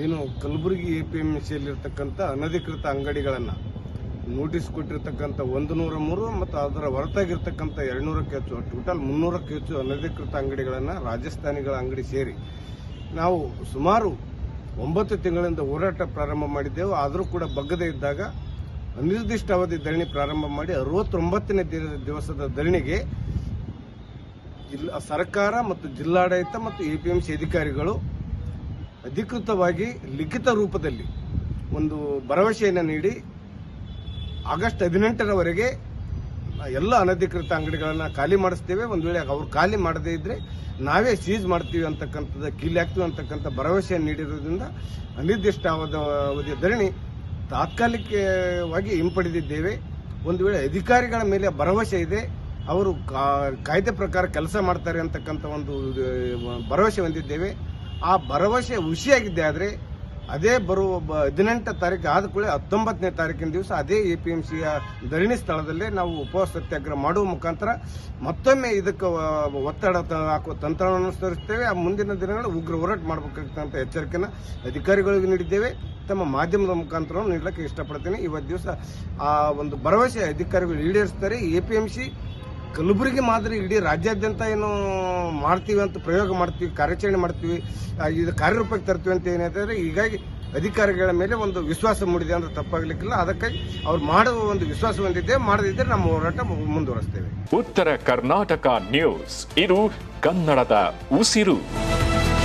ಏನು ಕಲಬುರಗಿ APMCಯಲ್ಲಿರ್ತಕ್ಕಂಥ ಅನಧಿಕೃತ ಅಂಗಡಿಗಳನ್ನು ನೋಟಿಸ್ ಕೊಟ್ಟಿರ್ತಕ್ಕಂಥ 103 ಮತ್ತು ಅದರ ಹೊರತಾಗಿರ್ತಕ್ಕಂಥ 200ಕ್ಕೆ ಹೆಚ್ಚು ಟೋಟಲ್ 300ಕ್ಕೆ ಹೆಚ್ಚು ಅನಧಿಕೃತ ಅಂಗಡಿಗಳನ್ನು ರಾಜಸ್ಥಾನಿಗಳ ಅಂಗಡಿ ಸೇರಿ ನಾವು ಸುಮಾರು 9 ತಿಂಗಳಿಂದ ಹೋರಾಟ ಪ್ರಾರಂಭ ಮಾಡಿದ್ದೆವು. ಆದರೂ ಕೂಡ ಬಗ್ಗದೇ ಇದ್ದಾಗ ಅನಿರ್ದಿಷ್ಟ ಅವಧಿ ಧರಣಿ ಪ್ರಾರಂಭ ಮಾಡಿ 69ನೇ ದಿವಸದ ಧರಣಿಗೆ ಸರ್ಕಾರ ಮತ್ತು ಜಿಲ್ಲಾಡಳಿತ ಮತ್ತು APMC ಅಧಿಕಾರಿಗಳು ಅಧಿಕೃತವಾಗಿ ಲಿಖಿತ ರೂಪದಲ್ಲಿ ಒಂದು ಭರವಸೆಯನ್ನು ನೀಡಿ ಆಗಸ್ಟ್ 18ರವರೆಗೆ ಎಲ್ಲ ಅನಧಿಕೃತ ಅಂಗಡಿಗಳನ್ನು ಖಾಲಿ ಮಾಡಿಸ್ತೇವೆ. ಒಂದು ವೇಳೆ ಅವ್ರು ಖಾಲಿ ಮಾಡದೇ ಇದ್ರೆ ನಾವೇ ಸೀಸ್ ಮಾಡ್ತೀವಿ ಅಂತಕ್ಕಂಥದ್ದು ಕೀಲಿ ಹಾಕ್ತೀವಿ ಅಂತಕ್ಕಂಥ ಭರವಸೆಯನ್ನು ನೀಡಿರೋದ್ರಿಂದ ಅನಿರ್ದಿಷ್ಟ ಅವಧಿಯ ಧರಣಿ ತಾತ್ಕಾಲಿಕವಾಗಿ ಹಿಂಪಡೆದಿದ್ದೇವೆ. ಒಂದು ವೇಳೆ ಅಧಿಕಾರಿಗಳ ಮೇಲೆ ಭರವಸೆ ಇದೆ, ಅವರು ಕಾಯ್ದೆ ಪ್ರಕಾರ ಕೆಲಸ ಮಾಡ್ತಾರೆ ಅಂತಕ್ಕಂಥ ಒಂದು ಭರವಸೆ ಹೊಂದಿದ್ದೇವೆ. ಆ ಭರವಸೆ ಹುಸಿಯಾಗಿದ್ದೆ ಆದರೆ ಅದೇ ಬರುವ 18 ತಾರೀಕು ಆದ ಕೂಡಲೇ 19ನೇ ತಾರೀಕಿನ ದಿವಸ ಅದೇ APMCಯ ಧರಣಿ ಸ್ಥಳದಲ್ಲೇ ನಾವು ಉಪವಾಸ ಸತ್ಯಾಗ್ರಹ ಮಾಡುವ ಮುಖಾಂತರ ಮತ್ತೊಮ್ಮೆ ಇದಕ್ಕೆ ಒತ್ತಡ ಹಾಕುವ ತಂತ್ರವನ್ನು ಅನುಸರಿಸುತ್ತೇವೆ. ಆ ಮುಂದಿನ ದಿನಗಳು ಉಗ್ರ ಹೋರಾಟ ಮಾಡಬೇಕಾದಂಥ ಎಚ್ಚರಿಕೆಯನ್ನು ಅಧಿಕಾರಿಗಳಿಗೆ ನೀಡಿದ್ದೇವೆ. ತಮ್ಮ ಮಾಧ್ಯಮದ ಮುಖಾಂತರ ನೀಡಲಿಕ್ಕೆ ಇಷ್ಟಪಡ್ತೇನೆ. ಇವತ್ತು ದಿವಸ ಆ ಒಂದು ಭರವಸೆ ಅಧಿಕಾರಿಗಳು ಈಡೇರಿಸ್ತಾರೆ. APMC ಕಲಬುರಗಿ ಮಾದರಿ ಇಡೀ ರಾಜ್ಯಾದ್ಯಂತ ಏನು ಮಾಡ್ತೀವಿ ಅಂತ ಪ್ರಯೋಗ ಮಾಡ್ತೀವಿ, ಕಾರ್ಯಾಚರಣೆ ಮಾಡ್ತೀವಿ, ಇದು ಕಾರ್ಯರೂಪಕ್ಕೆ ತರ್ತೀವಿ ಅಂತ ಏನಾದ್ರೆ ಹೀಗಾಗಿ ಅಧಿಕಾರಿಗಳ ಮೇಲೆ ಒಂದು ವಿಶ್ವಾಸ ಮೂಡಿದೆ ಅಂದ್ರೆ ತಪ್ಪಾಗ್ಲಿಕ್ಕಿಲ್ಲ. ಅದಕ್ಕಾಗಿ ಅವ್ರು ಮಾಡುವ ಒಂದು ವಿಶ್ವಾಸ ಹೊಂದಿದ್ದೆ, ಮಾಡದಿದ್ದರೆ ನಮ್ಮ ಹೋರಾಟ ಮುಂದುವರಿಸ್ತೇವೆ. ಉತ್ತರ ಕರ್ನಾಟಕ ನ್ಯೂಸ್, ಇದು ಕನ್ನಡದ ಉಸಿರು.